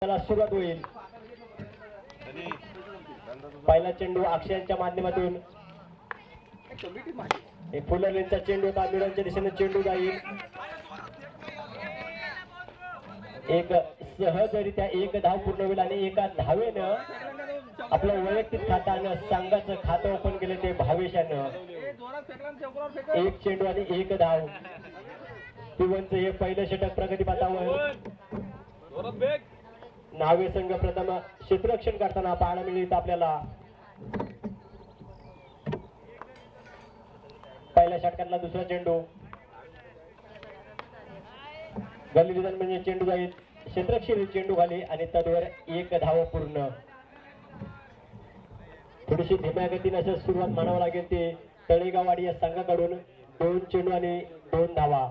त्याला सुरुवात होईल. पहिला चेंडू अक्षयांच्या माध्यमातून फुलरलेंचा चेंडू तामिळांच्या दिशेने चेंडू जाईल. एक सहजरित्या एक धाव पूर्ण होईल आणि एका धावेनं आपलं वैयक्तिक खाता आणि संघाचं खातं ओपन केले ते भावेशानं. एक चेंडू आणि एक धाव. पिवनचं हे पहिलं षटक प्रगतीपथावर. नावे संघ प्रथम क्षेत्ररक्षण करताना पाहायला मिळत आपल्याला. पहिल्या षटकातला दुसरा चेंडू गल्ली विधान म्हणजे चेंडू जाईल क्षेत्ररक्षण चेंडू खाली आणि तदवर एक धाव पूर्ण. थोडीशी धीम्या गतीने असं सुरुवात मानावं लागेल ते तळेगाववाडी या संघाकडून. 2 चेंडू आणि 2 धावा.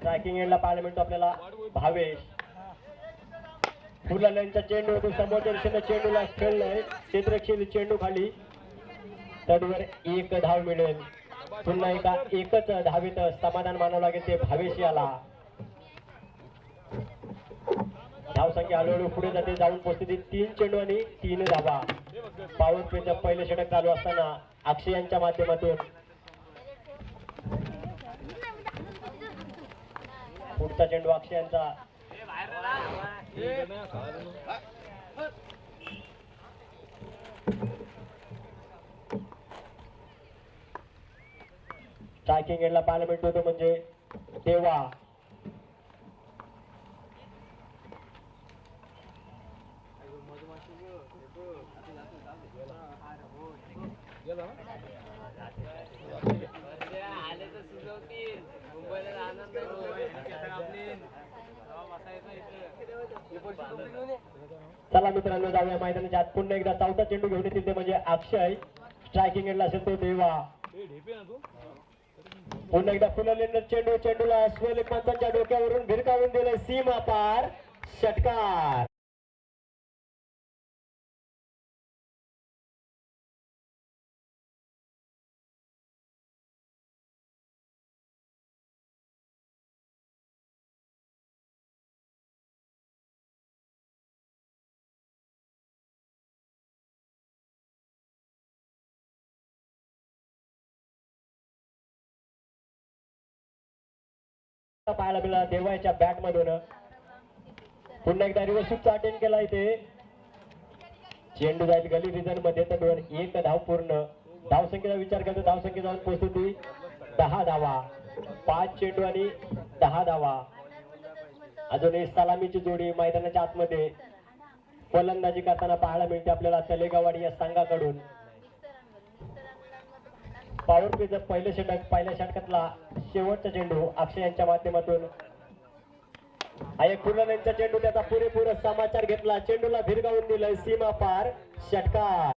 ट्रॅकिंग एंडला पाहायला मिळतो आपल्याला भावेश. फुलरलेंचा चेंडू होतो समोरच्या दिशेने चेंडूला खेळलाय क्षेत्ररक्षण चेंडू खाली तडवर एक धाव मिळेल. पुन्हा एकच धावेत समाधान मानावं लागेल ते भावेश याला. धावसंख्या हळूहळू पुढे जाते जाऊन पोहोचते 3 चेंडू आणि 3 धावा. पॉवर प्लेचं पहिले षटक चालू असताना अक्षय यांच्या माध्यमातून पुढचा चेंडू अक्षय यांचा. स्ट्रायकिंग एंडला पाहायला मिळतो तो म्हणजे देवा. चला मित्रांनो जाऊया मैदानाच्या आत. पुन्हा एकदा चौथा चेंडू घेऊन येतील ते म्हणजे अक्षय. स्ट्रायकिंग एंडला असेल तो देवा. पुन्हा एकदा फुलरलेंचा चेंडू चेंडूला स्वैलिक पंचांच्या डोक्यावरून भिरकावून दिलंय सीमा पार. षटकार. पाहायला मिळाला देवाच्या बॅट मधून. पुन्हा एकदा रिव्हर्सचा अटेंड केला इथे. चेंडू जाईल गली रिझन मध्ये तर एक धाव पूर्ण. धावसंख्येचा विचार करतो धावसंख्या जाऊन पोहोचते 10 धावा. 5 चेंडू आणि 10 धावा. अजून एक सलामीची जोडी मैदानाच्या आतमध्ये फलंदाजी करताना पाहायला मिळते आपल्याला तलेगाववाडी या संघाकडून. पॉवर प्लेचं पहिलं षटक पहिल्या षटकातला शेवटचा चेंडू अक्षय यांच्या माध्यमातून. हा एक फुलरलेंचा चेंडू त्याचा पुरेपूर समाचार घेतला चेंडूला भिरकावून दिलंय सीमा पार. षटकार.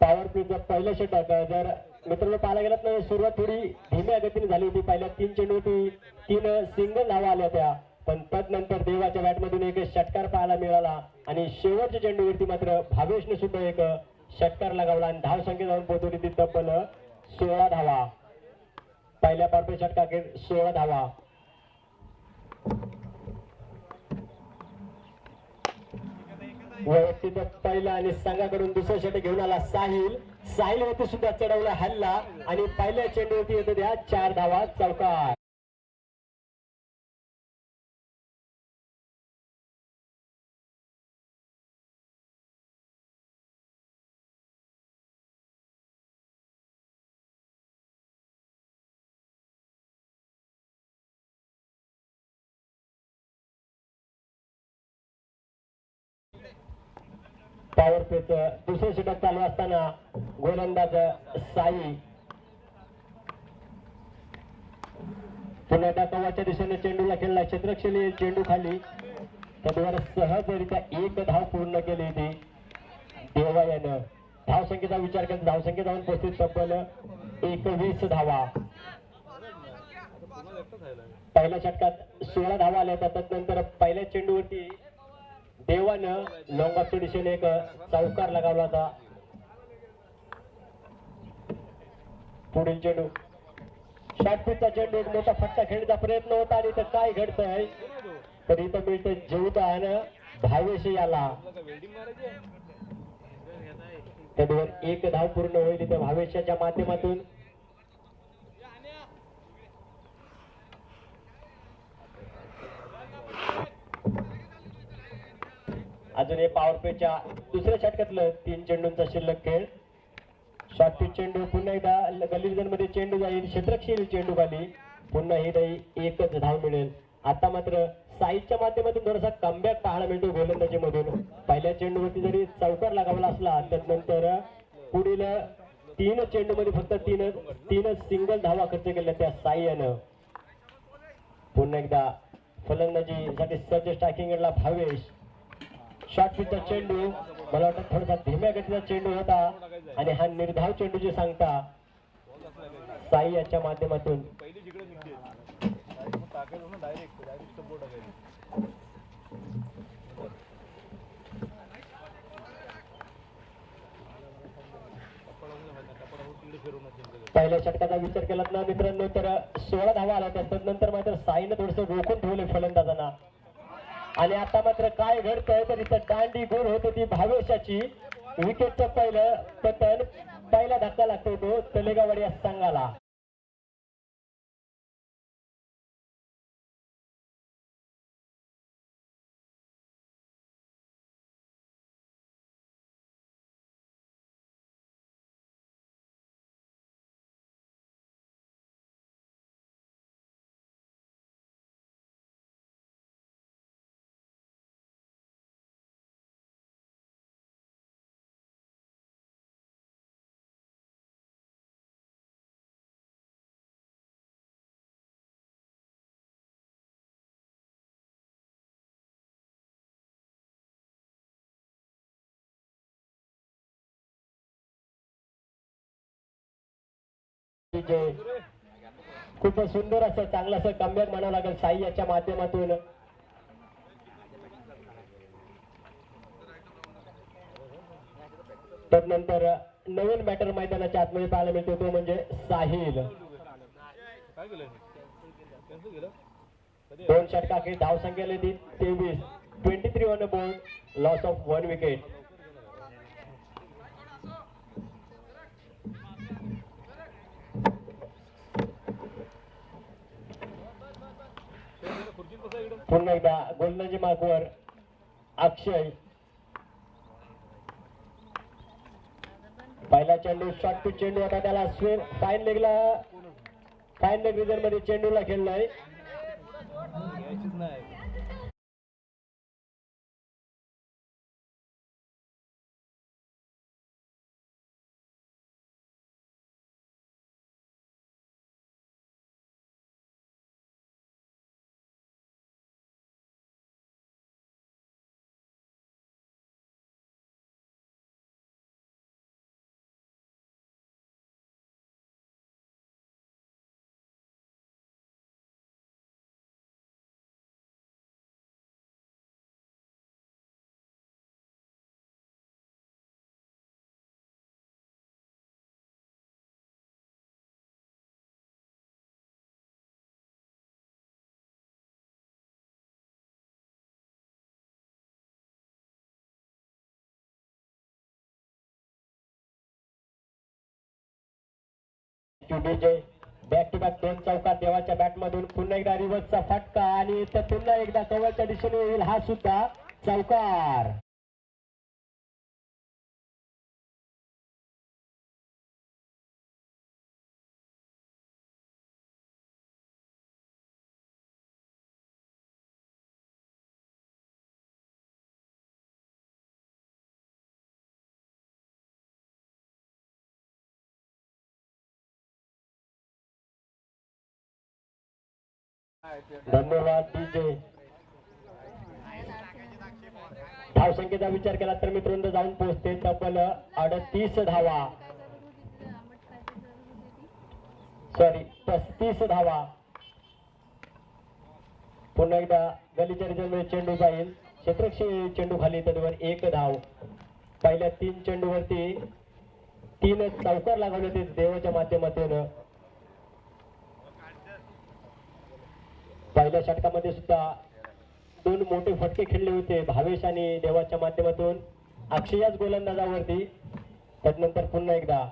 पॉवर प्लेचं पहिलं षटक जर मित्रांनो पाहायला गेलात ना सुरुवात थोडी धीम्या गतीने झाली होती. पहिल्या 3 चेंडूवरती 3 सिंगल धावा आल्या होत्या पण तदनंतर देवाच्या बॅटमधून एक षटकार पाहायला मिळाला आणि शेवटच्या चेंडूवरती मात्र भावेशने सुद्धा एक षटकार लगावला आणि धावसंख्या जाऊन पोहोचवली ती तब्बल 16 धावा. पहिल्या पॉवर प्ले षटकाखेर 16 धावा. वैयक्तिक पहिला आणि संघाकडून दुसरा षटक घेऊन आला साहिल. साहिलवरती सुद्धा चढवला हल्ला आणि पहिल्या चेंडूवरती येतो त्या 4 धावा. चौकार. पॉवर प्लेच दुसरे षटक चालू असताना गोलंदाज साई पुन्हा त्या कव्वाच्या दिशेने चेंडूला खेळला. क्षेत्रक्षेली चेंडू खाली त्याद्वारे सहजरित्या एक धाव पूर्ण केली ती देवा यानं. धावसंख्येचा विचार करता धावसंख्या जाऊन पोहोचली तब्बल 21 धावा. पहिल्या षटकात 16 धावा आल्या. त्यानंतर पहिल्या चेंडूवरती देवानं लॉंगॉफच्या दिशेने एक चौकार लगावला होता. पुढील चेंडू शॉर्टपिचचा चेंडू एक मोठा फटका खेळण्याचा प्रयत्न होता आणि इथं काय घडतंय तर इथं मिळतं जीवदान भावेश याला. त्यामुळे एक धाव पूर्ण होईल इथं भावेशाच्या माध्यमातून. अजून हे पॉवर प्लेच्या दुसऱ्या षटकातलं 3 चेंडूंचा शिल्लक खेळ. शॉर्ट पिच चेंडू पुन्हा एकदा गल्ली रिजन मध्ये चेंडू जाईल. क्षेत्रक्षेल चेंडू खाली पुन्हा ही नाही एकच धाव मिळेल. आता मात्र साईच्या माध्यमातून थोडासा कमबॅक पाहायला मिळतो गोलंदाजी मधून. पहिल्या चेंडूवरती जरी चौकार लागावला असला त्यानंतर पुढील 3 चेंडू मध्ये फक्त तीनच सिंगल धावा खर्च केल्या त्या साई यानं. पुन्हा एकदा फलंदाजीसाठी सज्ज स्ट्रायकिंगला भावेश. शॉर्ट पिचचा चेंडू मला वाटतं थोडासा धीम्या गतीचा चेंडू होता आणि हा निर्धाव चेंडू जे सांगता साई याच्या माध्यमातून. पहिल्या षटकाचा विचार केला ना मित्रांनो तर 16 धावा आल्या. त्यानंतर मात्र साईनं थोडस रोखून ठेवले फलंदाजांना. आणि आता मात्र काय घडतंय तर इथं दांडी गोल होत होती भावेशाची. विकेटचं पहिलं पतन पहिला धक्का लागतो तो तलेगावडी या संघाला. खूप सुंदर असं चांगलं असं कमबॅक म्हणावं लागेल साई याच्या माध्यमातून. त्यानंतर नवीन बॅटर मैदानाच्या आतमध्ये पाहायला मिळतो तो म्हणजे साहिल. 2 षटकाखेर धावसंख्या ती 23. 23 on board. Loss of 1 wicket. पुन्हा एकदा गोलंदाजी मार्कवर अक्षय. पहिला चेंडू शॉर्ट पिच चेंडू होता त्याला फाईन लेग रिजन मध्ये चेंडूला खेळलाय. बॅक टू बॅक 2 चौकार देवाच्या बॅट मधून. पुन्हा एकदा रिव्हर्सचा फटका आणि पुन्हा एकदा कव्हरच्या दिशेने येईल हा सुद्धा चौकार. धन्यवाद डीजे. धावसंख्येचा विचार केला तर मित्रांनो जाऊन पोहोचते तब्बल 38 धावा, सॉरी 35 धावा. पुन्हा एकदा गलीच्या रिजनमध्ये चेंडू जाईल, क्षेत्ररक्षी चेंडू खाली तडवर 1 धाव. पहिल्या 3 चेंडूवरती 3 चौकार लागवले होते देवाच्या माध्यमातून. पहिल्या षटकामध्ये सुद्धा 2 मोठे फटके खेळले होते भावेश आणि देवाच्या माध्यमातून अक्षयाच गोलंदाजावरती. त्यानंतर पुन्हा एकदा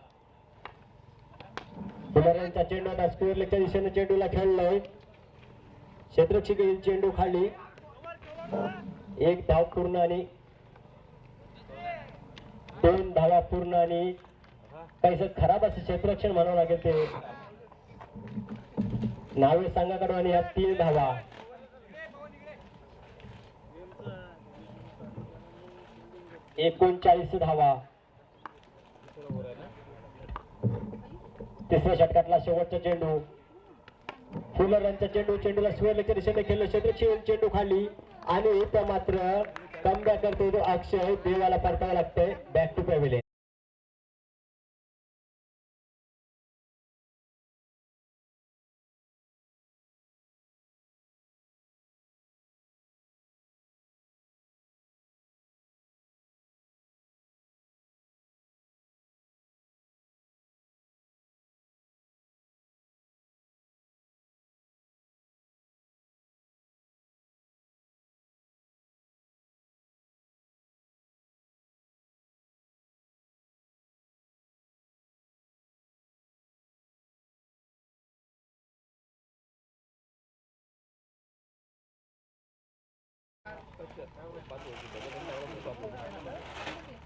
बुलाऱ्यांचा चेंडू आता स्क्वेअर लेगच्या दिशेने चेंडूला खेळलाय, क्षेत्ररक्षी चेंडू खाली 1 धाव पूर्ण आणि 2 धावा पूर्ण आणि काहीसं खराब असं क्षेत्ररक्षण म्हणावं लागेल ते नावे संघाकडून आणि या 3 धावा. एकोणचाळीस धावा. तिसऱ्या षटकातला शेवटचा चेंडू फुलरांचा चेंडूला स्वेरच्या दिशेने खेळलं, क्षेत्ररक्षी चेंडू खाली आणि इथं मात्र कमबॅक करतो तो अक्षय. देवाला परतावं लागतंय बॅक टू पॅव्हिलियन.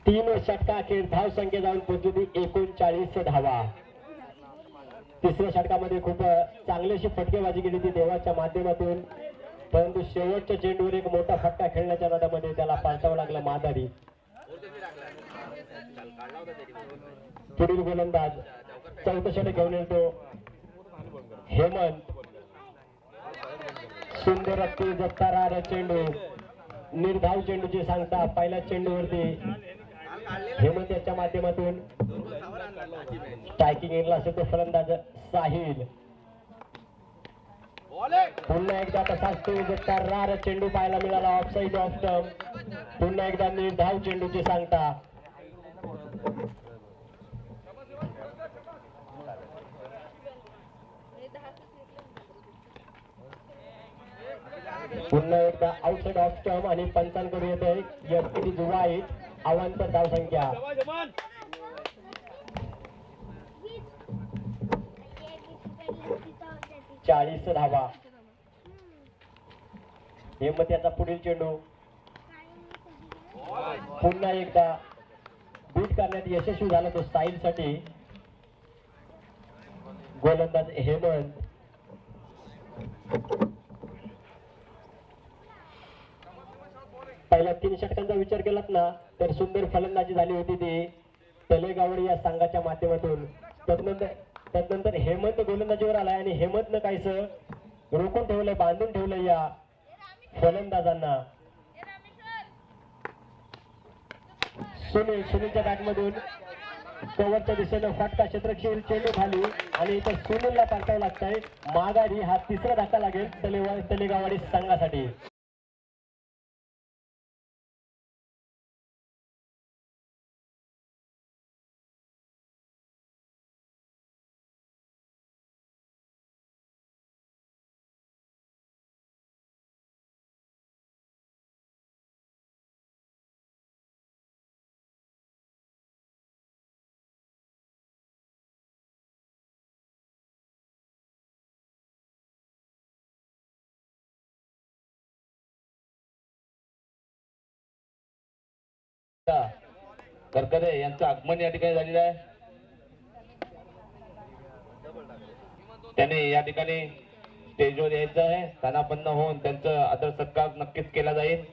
तीन षटकाखेर धाव संख्या जाऊन पोहोचली 39 धावा. तिसऱ्या षटकामध्ये खूप चांगलीशी फटकेबाजी केली ती देवाच्या माध्यमातून, परंतु शेवटच्या चेंडूवर एक मोठा फटका खेळण्याच्या नादामध्ये त्याला पाळतावं लागलं मादारी. पुढील गोलंदाज चौथं षटक घेऊन येतो हेमंत. सुंदर जत्तारा चेंडू, निर्धाव चेंडूची सांगता पहिल्या चेंडूवरती हेमंत याच्या माध्यमातून स्ट्रायकिंग एंडला असेल तो फलंदाज साहिल. पुन्हा एकदा तसाच तो जत्तारा चेंडू पाहायला मिळाला ऑफ साईड ऑफ स्टंप. पुन्हा एकदा निर्धाव चेंडूची सांगता. पुन्हा एकदा आउटसाइड ऑफ स्टंप आणि पंचांकडून येते एफपीटी जुवाई. अवांतर धाव संख्या 40 धावा. हेमंत याचा पुढील चेंडू पुन्हा एकदा बीट करण्यात यशस्वी झाला तो साहिल साठी. गोलंदाज हेमंत. पहिल्या 3 षटकांचा विचार केलात ना तर सुंदर फलंदाजी झाली होती ती तलेगावडी या संघाच्या माध्यमातून. त्यानंतर हेमंत गोलंदाजीवर आलाय आणि हेमंतनं काहीसं रोखून ठेवलंय, बांधून ठेवलंय या फलंदाजांना. सुनीलच्या बॅटमधून कव्हरच्या दिशेनं फटका, क्षेत्ररक्षी चेंडू खाली आणि इथं सुनीलला टाकावं लागतंय माघारी. हा 3रा धक्का लागेल तलेगावडी संघासाठी. करकरे यांचं आगमन या ठिकाणी झालेलं आहे. त्याने या ठिकाणी स्टेजवर यायचं आहे. स्थानापन्न होऊन त्यांचं आदर सत्कार नक्कीच केला जाईल.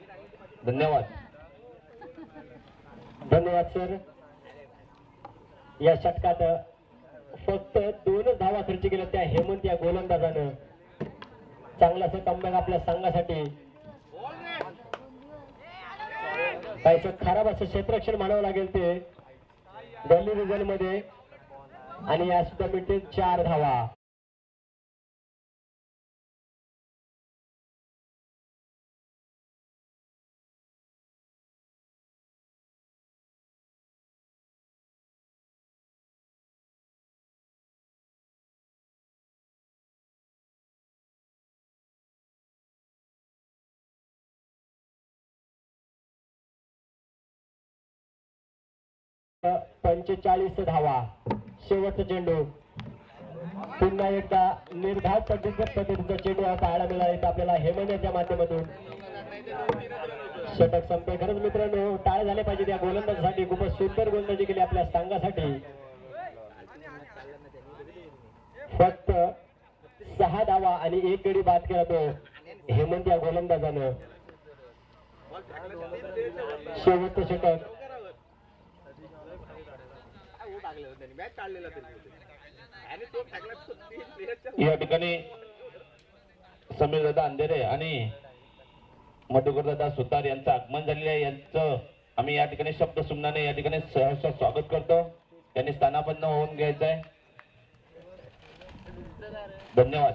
धन्यवाद. धन्यवाद सर. या षटकात फक्त 2 धावा खर्च केल्या त्या हेमंत या गोलंदाजानं. चांगला असं कमबॅक आपल्या संघासाठी. काहीच खराब असं क्षेत्ररक्षण म्हणावं लागेल ते गल्ली रिजन मध्ये. आणि या सुद्धा मिळते 4 धावा. अ, 45 धावा. शेवटचा चेंडू. पुन्हा एकदा निर्धाव पद्धतीचा चेंडू हा पाहायला मिळाला आपल्याला हेमंतच्या माध्यमातून. षटक संपे. खरंच मित्रांनो टाळे झाले पाहिजे त्या गोलंदाजीसाठी. खूपच सुंदर गोलंदाजी केली आपल्या संघासाठी. फक्त 6 धावा आणि 1 गडी बाद केला तो हेमंत या गोलंदाजानं. शेवटचं षटक. या ठिकाणी समीर दादा अंधेरे आणि मधुकर दादा सुतार यांचं आगमन झालेलं आहे. यांचं आम्ही या ठिकाणी शब्द सुमनाने या ठिकाणी सहर्ष स्वागत करतो. त्यांनी स्थानापन्न होऊन घ्यायचं आहे. धन्यवाद.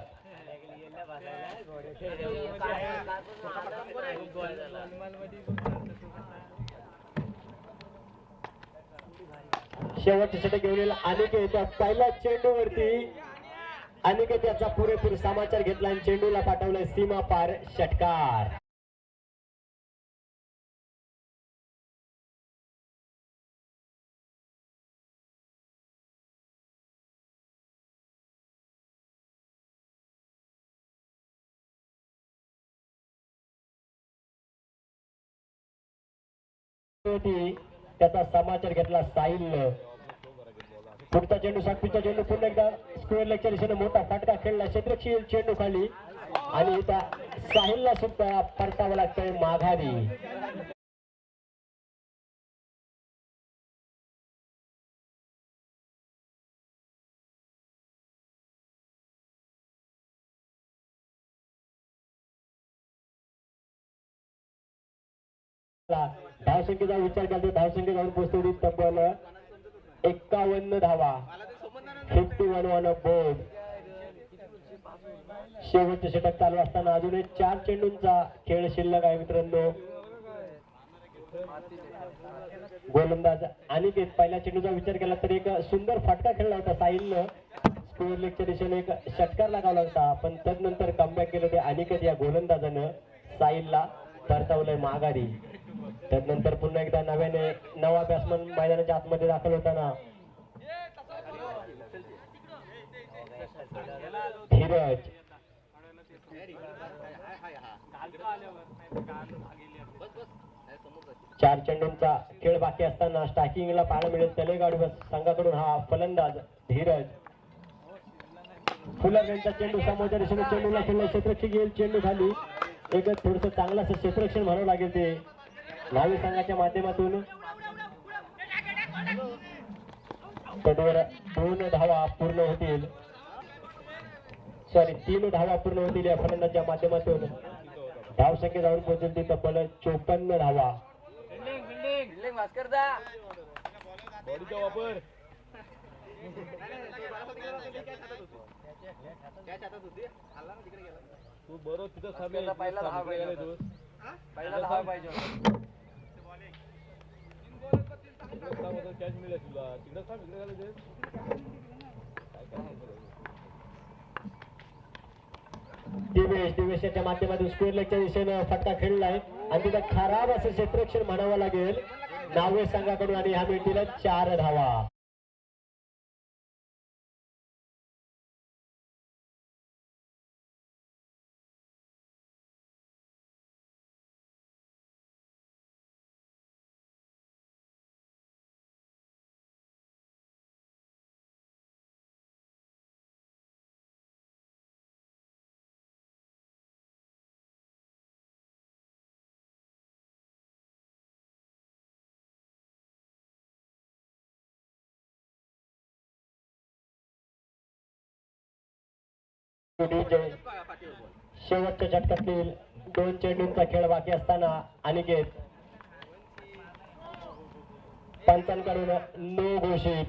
शेवटचे षटक घेऊन अनिकेत पहिल्या चेंडूवरती अनिकेत याचा पुरेपूर समाचार घेतला आणि चेंडूला पाठवलाय सीमा पार षटकार. त्याचा समाचार घेतला साहिलनं. पुढचा चेंडू सातवीचा चेंडू पुन्हा एकदा स्क्वेअर लेगच्या दिशेने मोठा फटका खेळला. क्षेत्रक्षील चेंडू खाली आणि इथं साहिलला सुद्धा परतावं लागतंय माघारी. धावसंख्येचा विचार करतो. धावसंख्या जाऊन पोहोचतो तब्बल 51 धावा. 51 ऑन अ बोर्ड. शेवटचे षटक चालू असताना अजून 4 चेंडूंचा खेळ शिल्लक आहे मित्रांनो. गोलंदाज अनिकेत पहिल्या चेंडूचा विचार केला तर एक सुंदर फटका खेळला होता साहिलनं. स्क्वेअर लेगच्या दिशेने एक षटकार लागावला होता पण तदनंतर कमबॅक केलं ते अनिकेत या गोलंदाजानं साहिलला परतावलंय माघारी. त्यानंतर पुन्हा एकदा नवा बॅट्समन मैदानाच्या आतमध्ये दाखल होताना धीरज. 4 चेंडूंचा खेळ बाकी असताना स्टार्टिंगला पाहायला मिळेल तलेगाव संघाकडून हा फलंदाज धीरज. फुलर यांचा चेंडू समोरच्या दिशेने चेंडूला खेळला. क्षेत्ररक्षक येईल चेंडू खाली. एक थोडस चांगलं असं क्षेत्ररक्षण म्हणावं लागेल ते नावी संघाच्या माध्यमातून. तडवर 2 धावा पूर्ण होतील. सॉरी 3 धावा पूर्ण होतील या फलंदाच्या माध्यमातून. धावसंख्या जाऊन पोहोचेल ती तब्बल 54 धावा. दिवेशच्या माध्यमातून स्क्वेअर लेगच्या दिशेनं फटका खेळलाय आणि तिथं खराब असं क्षेत्ररक्षण म्हणावं लागेल नावे संघाकडून आणि ह्या मिळतील 4 धावा. शेवटच्या षटकातील 2 चेंडूंचा खेळ बाकी असताना अनिकेत पंचांकडून नो घोषित.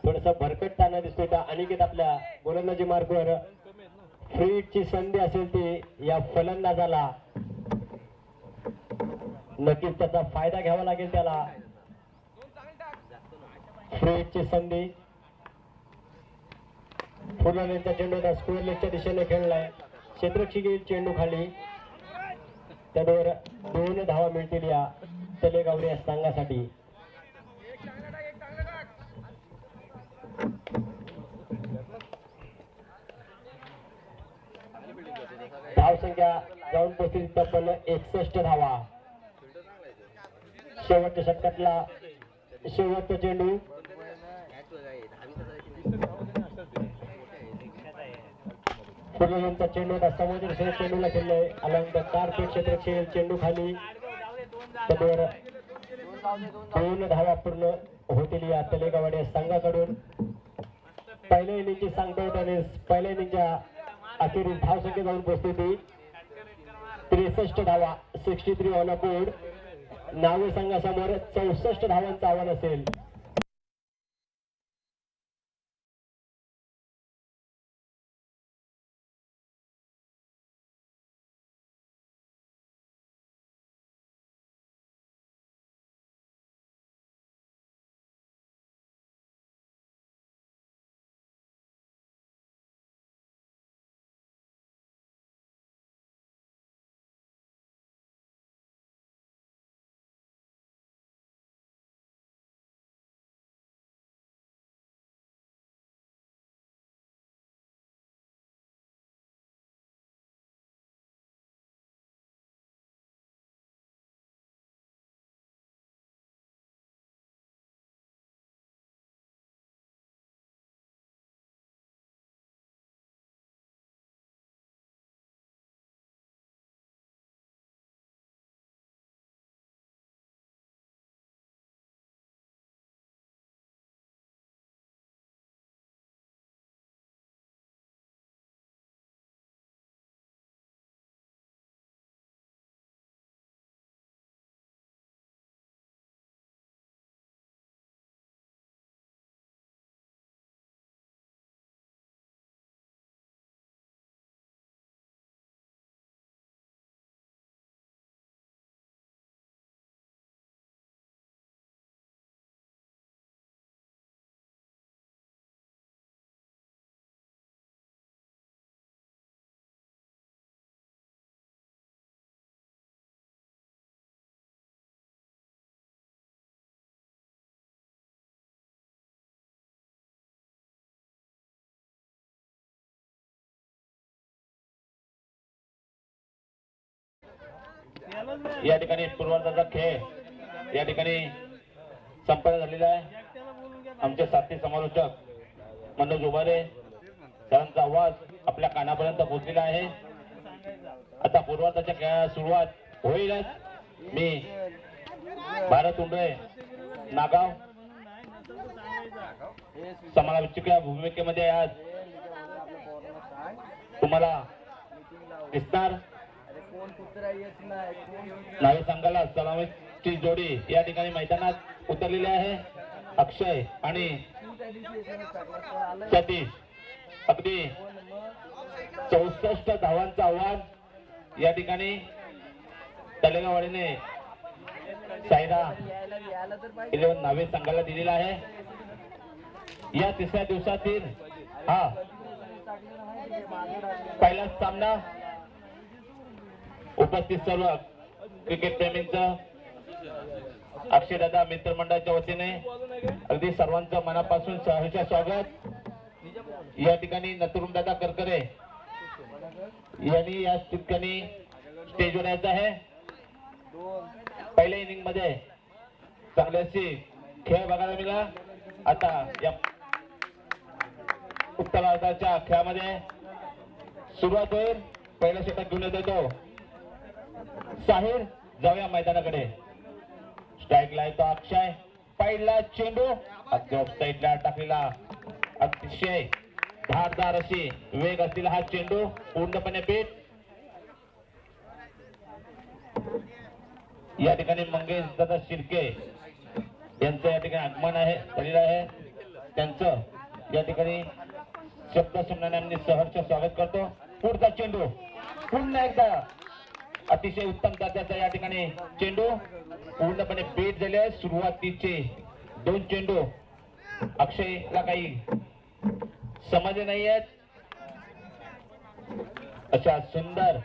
थोडस भरकटताना दिसतोय का अनिकेत आपल्या गोलंदाजी मार्गवर. फ्री हिटची संधी असेल ती या फलंदाजाला नक्कीच त्याचा फायदा घ्यावा लागेल त्याला. फ्री हिटची संधी. फुललेचा चेंडू स्क्वेअर लेगच्या दिशेने खेळलाय. क्षेत्ररक्षक येईल चेंडू खाली. त्यावर 2 धावा मिळतील या तलेगावडे या संघासाठी. धाव संख्या जाऊन पोहोचली तब्बल 61 धावा. शेवटच्या षटकातला शेवटचा चेंडू. फुललेचा चेंडू समुद्र चेंडूला खेळलाय. अलंग कार्पेट क्षेत्ररक्षक चेंडू खाली. त्यावर 2 धावा पूर्ण होतील या तलेगावडे संघाकडून. पहिल्या इनिंगची सांगता आणि पहिल्या इनिंगच्या अखेरीस धाव संख्या जाऊन पोहोचली ती 63 धावा. 63 ऑन अ बोर्ड. नावे संघासमोर 64 धावांचं आव्हान असेल. या ठिकाणी पूर्वार्धाचा खेळ या ठिकाणी संपन्न झालेला आहे. आमचे साथी समालोचक मनोज उभारे सरांचा आवाज आपल्या कानापर्यंत पोहोचलेला आहे. आता पूर्वार्धाच्या खेळाला सुरुवात होईलच. मी भारत उंबरे नागाव समालोचक या भूमिकेमध्ये आज तुम्हाला दिसणार. नावे संघाला सलामीची जोडी या ठिकाणी मैदानात उतरलेली आहे. अक्षय आणि सतीश. अगदी 64 धावांचं आव्हान या ठिकाणी तलेगावडीने सायरा 11 नावे संघाला दिलेला आहे. या तिसऱ्या दिवसातील हा पहिलाच सामना. उपस्थित सर्व क्रिकेट प्रेमींचं अक्षयदादा मित्रमंडळाच्या वतीने अगदी सर्वांचं मनापासून सहर्ष स्वागत. या ठिकाणी नतुरुमदादा करकरे यांनी या ठिकाणी स्टेजवर यायचं आहे. पहिल्या इनिंग मध्ये चांगल्याशी खेळ बघायला मिळाला. आता या उत्तरार्धाच्या खेळामध्ये सुरुवात होईल. पहिला षटक घेऊन येतो साहिर. जाऊया मैदानाकडे. स्ट्राईकला येतो अक्षय. पहिला चेंडू अगदी ऑफ साईडला टाकलेला, अतिशय धारदार अशी वेग असलेला हा चेंडू पूर्णपणे बीट. या ठिकाणी मंगेश दादा शिर्के यांचं या ठिकाणी आगमन आहे झालेलं आहे. त्यांचं या ठिकाणी शब्द सुमनाने आम्ही सहर्ष स्वागत करतो. पुढचा चेंडू पुन्हा एकदा अतिशय उत्तम दर्जाचा या ठिकाणी चेंडू पूर्णपणे बेट झाले आहे. सुरुवातीचे 2 चेंडू अक्षयला काही समजले नाही आहेत. अशा सुंदर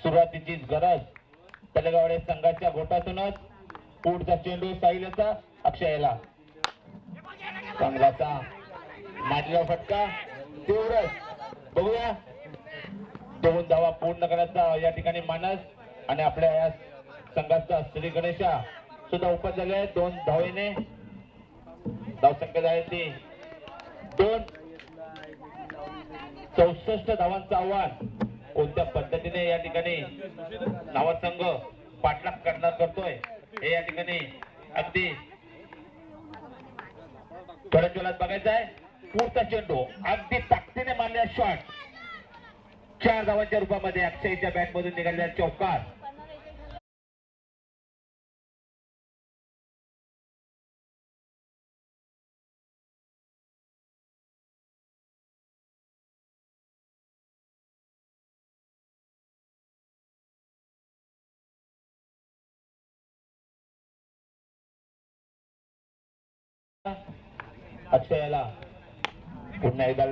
सुरुवातीची गरज तलेगावडे संघाच्या गोटातूनच. पुढचा चेंडू साहिलचा अक्षयला चांगलाचा मारलेला फटका. तेवढंच बघूया 2 धावा पूर्ण करण्याचा या ठिकाणी मानस आणि आपल्या या संघाचा श्री गणेशा सुद्धा उपस्थित झाले आहेत. 2 धावेने धावसंख्या झाली ती 2. 64 धावांचं आव्हान कोणत्या पद्धतीने या ठिकाणी नावा संघ पाठलाग करणार करतोय हे या ठिकाणी अगदी थोड्या वेळात बघायचं आहे. पुढचा चेंडू अगदी ताकदीने मारलेला शॉट 4 धावांच्या रूपामध्ये अक्षयच्या बॅट मधून निघालेला चौकार. अक्षयाला पुन्हा एकदा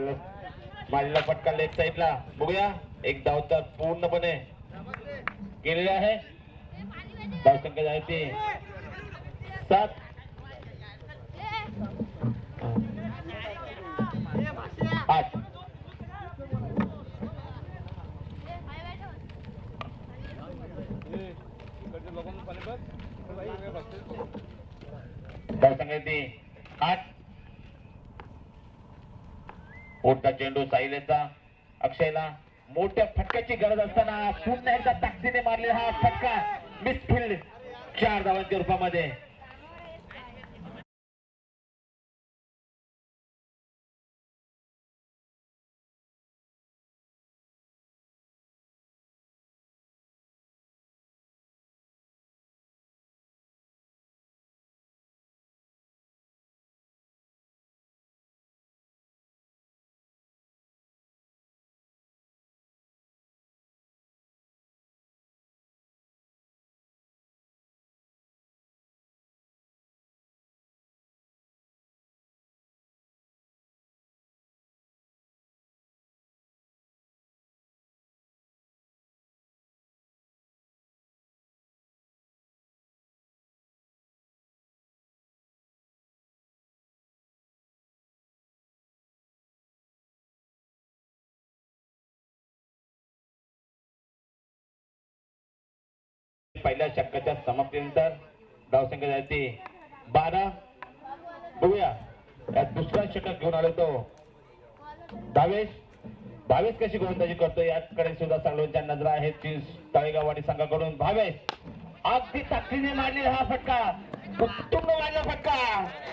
मारलेला फटका लेफ्ट साईडला. बघूया एक धाव तर पूर्णपणे केलेला आहे. धावसंख्या झाली ती 7. धावसंख्या ती 8. मोठा चेंडू साहिलेचा अक्षयला मोठ्या फटक्याची गरज असताना पुन्हा एकदा ताकदीने मारलेला हा फटका मिसफिल्ड 4 धावांच्या रूपामध्ये. पहिल्या षटकाच्या समाप्तीनंतर धावसंख्या झाली ती 12. बघूया यात दुसरा षटक घेऊन आलो तो भावेश कशी गोलंदाजी करतो याकडे सुद्धा सगळ्यांच्या नजरा आहेत. तळेगाववाडी संघाकडून भावेश अगदी ताकदीने मारलेला हा फटका, उत्तुंग मारलेला फटका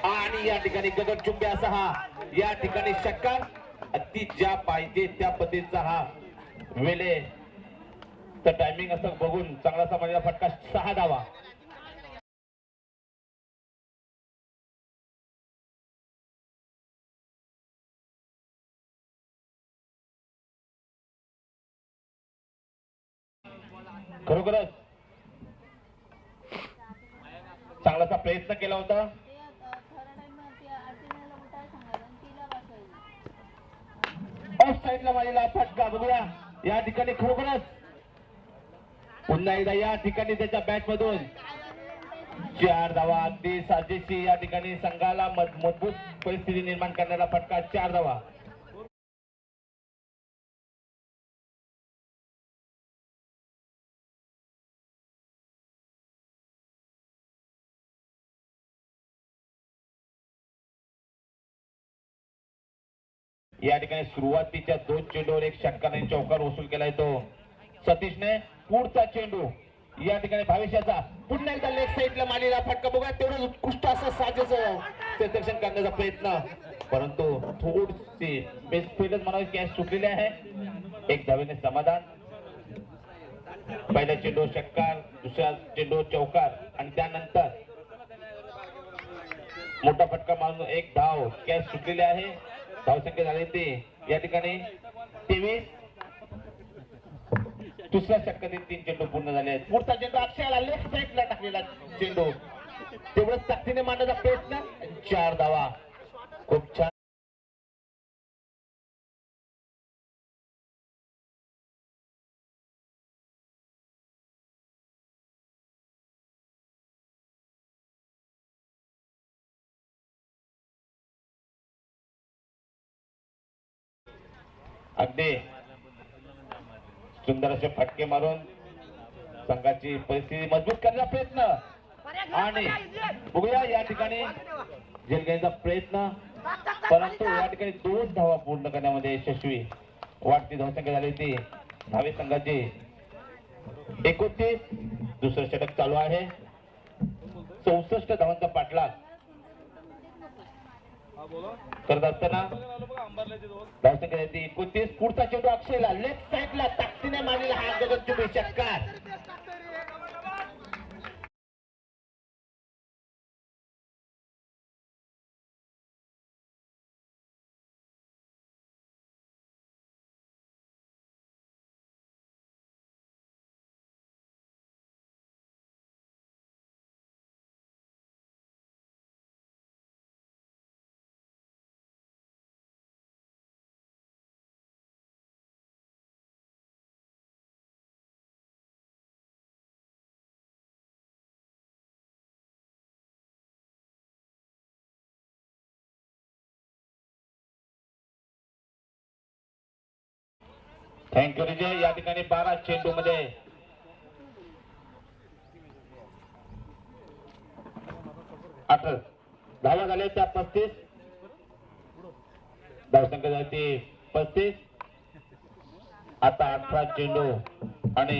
आणि या ठिकाणी गगनचुंबी असा हा या ठिकाणी षटकार. अति ज्या पाहिजे त्या पद्धतीचा हा वेळे तर टायमिंग असं बघून चांगला मारलेला फटका 6 धावा. खरोखरच चांगलासा प्रयत्न केला होता. ऑफ साईडला मारलेला फटका बघूया या ठिकाणी खरोखरच पुन्हा एकदा या ठिकाणी त्याच्या बॅट मधून 4 धावा. अगदी साजेशी या ठिकाणी संघाला मजबूत परिस्थिती निर्माण करणारा फटका 4 धावा. या ठिकाणी सुरुवातीच्या 2 चेंडूवर एक षटकाने चौकार वसूल केलाय तो सतीशने. पुढचा चेंडू या ठिकाणी भावेशाचा पुन्हा एकदा लेग साईडला मारलेला फटका बघा तेवढं उत्कृष्ट असं साजेचं क्षेत्ररक्षण करण्याचा प्रयत्न परंतु थोडीशी मिसफिल्डच म्हणावी कॅच सुटलेली आहे. एक धावेने समाधान. पहिल्या चेंडू षटकार दुसऱ्या चेंडू चौकार आणि त्यानंतर मोठा फटका मारून एक धाव कॅच सुटलेली आहे. धावसंख्या झाली ती या ठिकाणी 23. दुसऱ्या षटकातील 3 चेंडू पूर्ण झाले आहेत. पुढचा चेंडू अक्षयाला लेफ्ट साईडला टाकलेला चेंडू तेवढंच ताकदीने मारण्याचा प्रयत्न 4 धावा. खूप छान. अगदी सुंदर असे फटके मारून संघाची परिस्थिती मजबूत करण्याचा प्रयत्न आणि बघूया या ठिकाणी झेल घेण्याचा प्रयत्न परंतु या ठिकाणी 2 धावा पूर्ण करण्यामध्ये यशस्वी. वाढती धावसंख्या झाली ती धावे संघाची 29. दुसरं षटक चालू आहे. 64 धावांचा पाठलाग करत असताना धावसंख्या झाली 29. पुढचा चेंडू अक्षयला लेफ्ट साईडला ताकदीने मारलेला हा गगनचुंबी षटकार. थँक्यू विजय. या ठिकाणी 12 चेंडू मध्ये 8 धावा झाल्या त्या 35. धावसंख्या झाली 35. आता 18 चेंडू आणि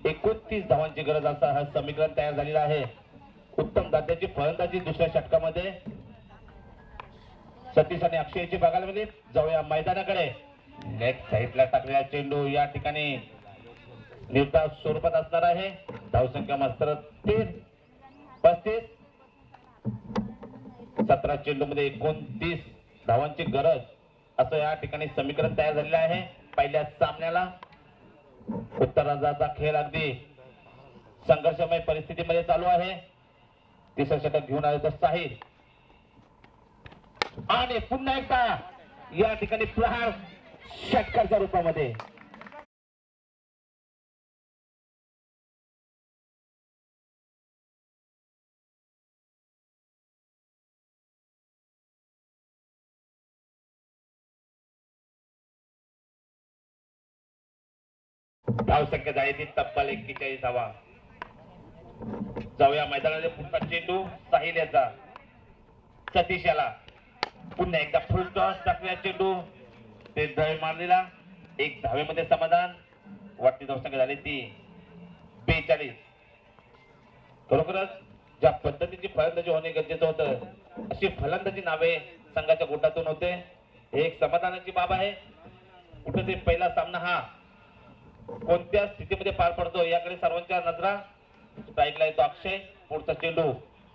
29 धावांची गरज असं हा समीकरण तयार झालेलं आहे. उत्तम दर्जाची फलंदाजी दुसऱ्या षटकामध्ये सतीश आणि अक्षयची बघायला मिळेल. जाऊया मैदानाकडे. लेग साईडला टाकलेला चेंडू या ठिकाणी निर्धाव स्वरूपात असणार आहे. धावसंख्या मात्र 35. 17 चेंडू मध्ये 29 धावांची गरज असं या ठिकाणी समीकरण तयार झालेलं आहे. पहिल्या सामन्याला उत्तरार्धाचा खेळ अगदी संघर्षमय परिस्थितीमध्ये चालू आहे. तिसरं षटक घेऊन आले तर साहिल आणि पुन्हा एकदा या ठिकाणी प्रहार षटकाच्या रूपामध्ये. धावसंख्या झाली ती तब्बल 41 धावा. जाऊया मैदानामध्ये. पुढचा चेंडू साहिल याचा सतीश याला पुन्हा एकदा फुल टॉस टाकलेला चेंडू ते धावे मारलेला 1 धावेमध्ये समाधान. वाटती धावसंख्या झाली ती 42. खरोखरच ज्या पद्धतीची फलंदाजी होणे गरजेचं होतं अशी फलंदाजी नावे संघाच्या गोटातून होते. हे एक समाधानाची बाब आहे. कुठेतरी पहिला सामना हा कोणत्या स्थितीमध्ये पार पडतो याकडे सर्वांच्या नजरा. स्ट्राईकला येतो अक्षय. पुढचा चेंडू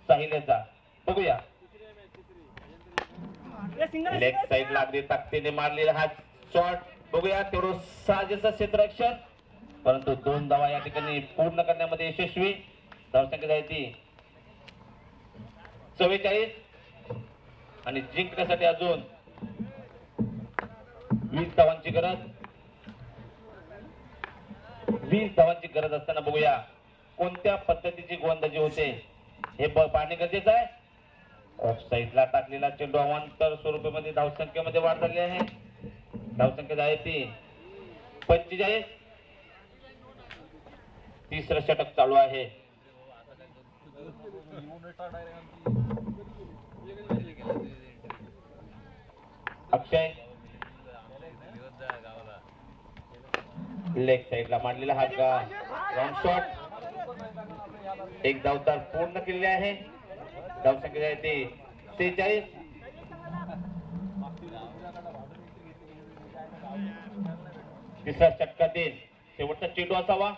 साहिल याचा बघूया. लेग साईडला अगदी ताकदीने मारलेला हा शॉट बघूया. तेवढं साजेचं क्षेत्ररक्षण परंतु 2 धावा या ठिकाणी पूर्ण करण्यामध्ये यशस्वी. धावसंख्या झाली ती 44 आणि जिंकण्यासाठी अजून 20 धावांची गरज. 20 धावांची गरज असताना बघूया कोणत्या पद्धतीची गोलंदाजी होते हे पाहणे गरजेचं आहे. ऑफ साईडला टाकलेला चेंडू अवांतर स्वरूपामध्ये धावसंख्येमध्ये वाढ झाली आहे. धावसंख्या झाली ती 45. तिसरं षटक चालू आहे. अक्षय लेग साईडला मांडलेला हा राऊंड शॉट एक धाव तर पूर्ण केलेली आहे. धावसंख्या आहे ते 46. तिसऱ्या षटकातील शेवटचा चेंडू असावा.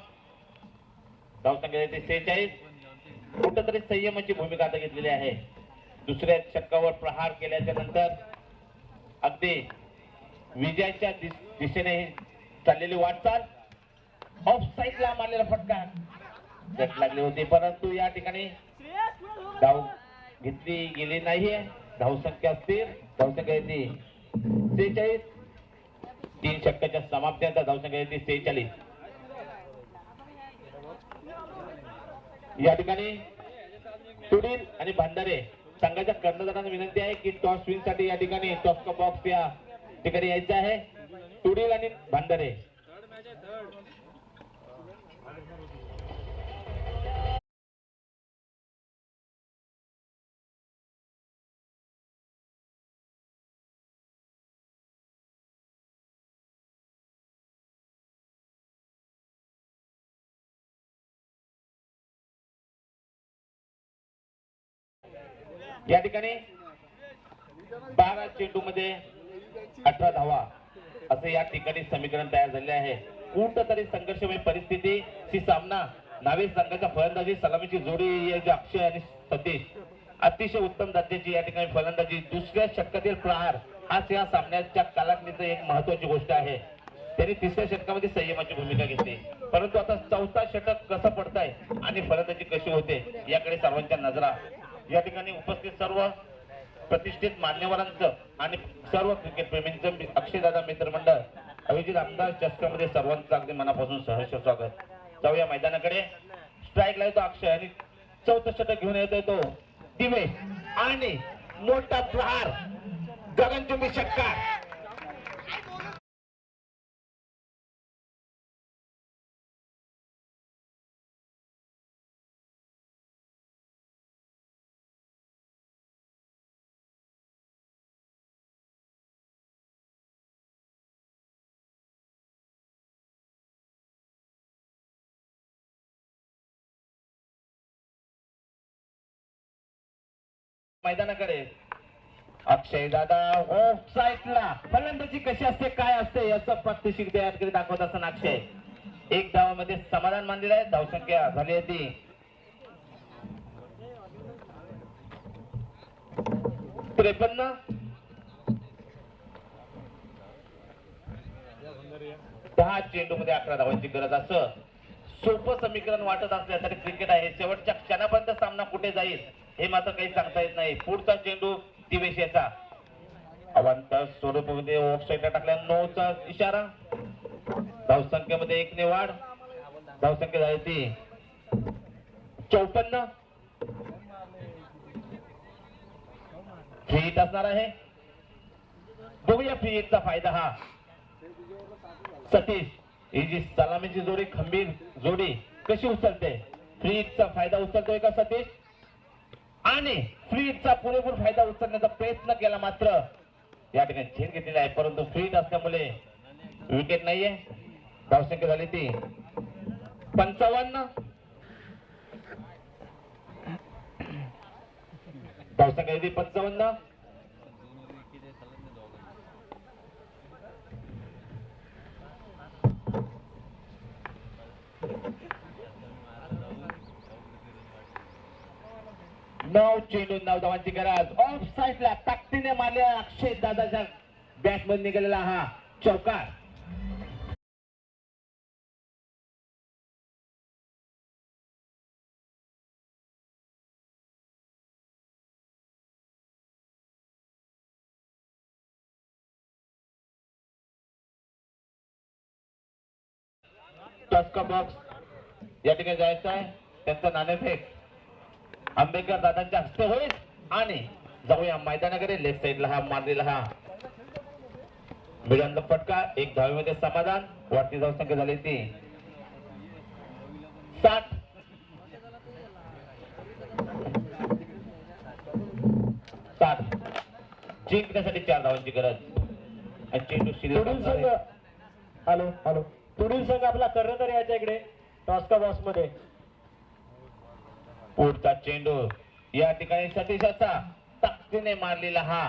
धावसंख्या आहे ते 46. कुठंतरी संयमाची भूमिका आता घेतलेली आहे. दुसऱ्या षटकावर प्रहार केल्याच्या नंतर अगदी विजयाच्या दिशेने चाललेली वाटचाल. ऑफ साईडला मारलेला फटका गट लागले होते, परंतु या ठिकाणी धाव घेतली गेली नाहीये. धावसंख्या स्थिर. धावसंख्या येते 46. 3 षटकाच्या समाप्तीनंतर धावसंख्या येते 46. या ठिकाणी तुडील आणि भांडारे संघाच्या कर्णधारांना विनंती आहे की टॉस विन साठी या ठिकाणी टॉस का बॉक्स या ठिकाणी यायचं आहे. तुडील आणि भांडारे. या ठिकाणी 12 चेंडू मध्ये 18 धावा असं या ठिकाणी समीकरण तयार झाले आहे. कुठंतरी संघर्षमय परिस्थिती ची सामना नावे संघाच्या फलंदाजी सलामीची जोडी अक्षय आणि सतीश अतिशय उत्तम दर्जाची या ठिकाणी फलंदाजी. दुसऱ्या षटकातील प्रहार हाच या सामन्याच्या कालावधीची एक महत्वाची गोष्ट आहे. त्यांनी तिसऱ्या षटकामध्ये संयमाची भूमिका घेतली, परंतु आता चौथा षटक कसं पडतंय आणि फलंदाजी कशी होते याकडे सर्वांच्या नजरा. या ठिकाणी उपस्थित सर्व प्रतिष्ठित मान्यवरांचं आणि सर्व क्रिकेट प्रेमींचं अक्षयदादा मित्रमंडळ अभिजित आमदार चषकामध्ये सर्वांचं अगदी मनापासून सहर्ष स्वागत. जाऊया मैदानाकडे. स्ट्राईकला येतो अक्षय आणि चौथं षटक घेऊन येतोय तो दिवेश आणि मोठा प्रहार गगनचुंबी षटकार. मैदानाकडे अक्षय दादा ऑफ साईडला फलंदाजी कशी असते काय असते याचं प्रात्यक्षिक तयार दाखवत असताना अक्षय 1 धावामध्ये समाधान मानलेलं आहे. धावसंख्या झाली आहे ती 53. 10 चेंडू मध्ये 11 धावांची गरज. असं सोपं समीकरण वाटत असलं तरी क्रिकेट आहे. शेवटच्या क्षणापर्यंत सामना कुठे जाईल हे मात्र काही सांगता येत नाही. पुढचा चेंडू दिवेशेचा अवांतर स्वरूपामध्ये ऑफ साईडला टाकल्या 9चा इशारा. धावसंख्येमध्ये 1 ने वाढ. धावसंख्या झाली ती 54. फ्री हिट असणार आहे. बघूया फ्री हिटचा फायदा हा. सतीश ही जी सलामीची जोडी खंबीर जोडी कशी उचलते. फ्री हिटचा फायदा उचलतोय का सतीश आणि फ्री हिटचा पुरेपूर फायदा उचलण्याचा प्रयत्न केला मात्र या ठिकाणी झेल घेतलेला आहे, परंतु फ्री हिट असल्यामुळे विकेट नाहीये. धावसंख्या झाली ती 55. धावसंख्या झाली 55. नऊ चेंडू 9 धावांची गरज. ऑफ साईडला ताकदीने मारलेला अक्षय दादाच्या बॅटमध्ये निघालेला हा चौकार. टॉस का बॉक्स या ठिकाणी जायचं आहे. त्यांचा नाणेफेक आंबेडकर दादांच्या हस्ते होईल आणि जाऊया मैदानाकडे. लेफ्ट साईडला हा मारलेला हा विलंब फटका. 1 धावेमध्ये समाधान. वाढती धावसंख्या झाली ती 60. 60 जिंकण्यासाठी 4 धावांची गरज. चेंडू पुढील संघ पुढील संघ आपला कर्णधार याच्या इकडे टॉस का बॉक्स मध्ये. पुढचा चेंडू या ठिकाणी सतीशाचा ताकदीने मारलेला हा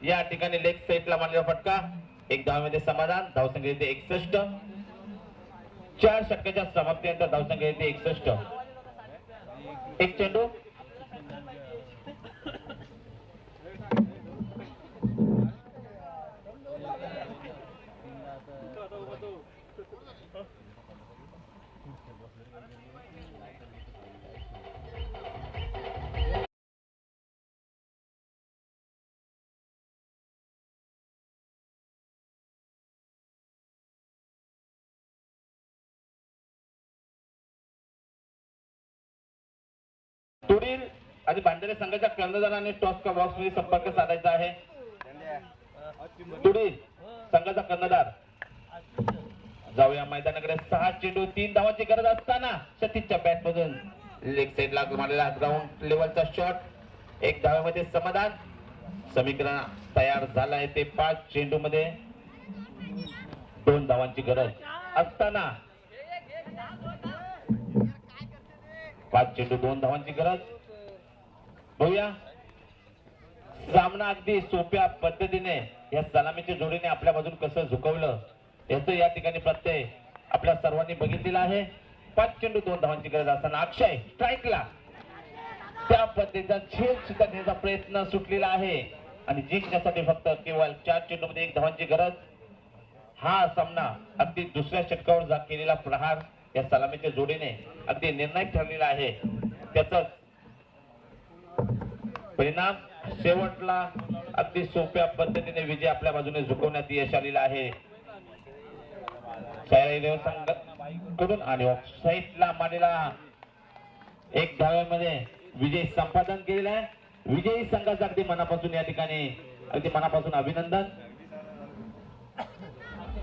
या ठिकाणी लेग साईडला मारलेला फटका. एक धावेमध्ये समाधान. धावसंख्या येते 61. 4 षटकाच्या समाप्तीनंतर धावसंख्या येते 61. एक चेंडू तुरील आणि भांडेरे संघाच्या कर्णधाराने टॉसचा बॉक्स मध्ये संपर्क साधायचा आहे. तुरील संघाचा कर्णधार जाऊया मैदानाकडे. 6 चेंडू 3 धावांची गरज असताना सतीशच्या बॅट मधून लेग साइड ला मारलेला ग्राउंड लेवलचा शॉट. एक धावेमध्ये समाधान. समीकरण तयार झाला आहे ते 5 चेंडू मध्ये 2 धावांची गरज असताना 5 चेंडू 2 धावांची गरज. बघूया सामना अगदी सोप्या पद्धतीने या सलामीच्या जोडीने आपल्या बाजून कसं झुकवलं याचं या ठिकाणी प्रत्यय आपल्या सर्वांनी बघितलेला आहे. 5 चेंडू 2 धावांची गरज असताना अक्षय स्ट्राईकला त्या पद्धतीचा झेल सुद्धा घेण्याचा प्रयत्न सुटलेला आहे आणि जिंकण्यासाठी फक्त केवळ 4 चेंडू मध्ये 1 धावांची गरज. हा सामना अगदी दुसऱ्या षटकावर केलेला प्रहार या सलामीच्या जोडीने अगदी निर्णायक ठरलेला आहे. त्याचा परिणाम शेवटला अगदी सोप्या पद्धतीने विजय आपल्या बाजूने झुकवण्यात यश आलेला आहे. संघाकडून आणि ऑफसाईडला मारलेला 1 धाव्यामध्ये विजय संपादन केलेला आहे. विजयी संघाचं अगदी मनापासून या ठिकाणी अगदी मनापासून अभिनंदन.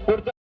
पुढचं